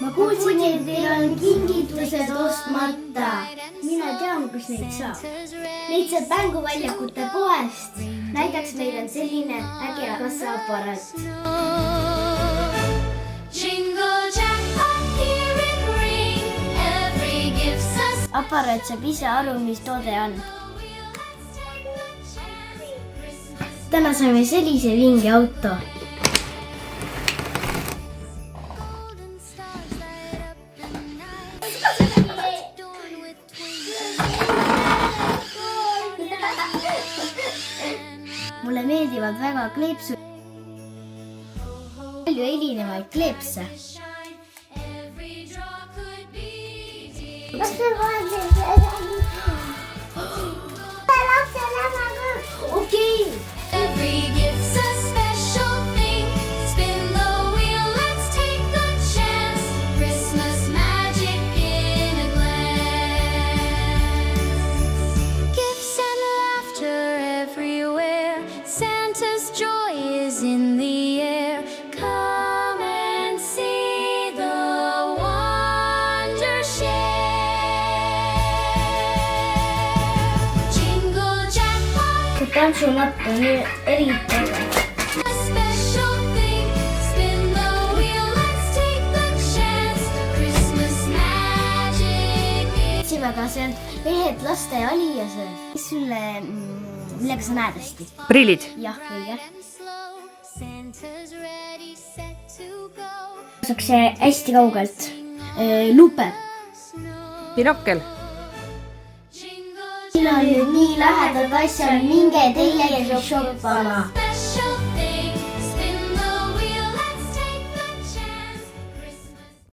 ma kuulsin, et teil on kingitused ostmata. Mina tean, kus neid saab. Neid saab mänguväljakute poest. Näiteks meil on selline äge kassaaparaat. Aparaat saab ise aru, mis toode on. Täna saime sellise vinge auto. Mulle meeldivad väga kleepsud. Palju erinevaid kleepse. Okei. Santa's joy is in the air. Come and see the wonder share. Jingle jackpot. See tantsunapp on eriti äge. A special thing. Spin the wheel, let's take the chance. Christmas magic. Otsime ka seal mehed laste ja aliased. Mis sulle, millega sa näed hästi? Prillid. Jah, õige. Santa's ready, set to go. Saaks hästi kaugelt. Lupe. Binokkel. Meil on nüüd nii lähedad asjad, minge teiegi shoppama.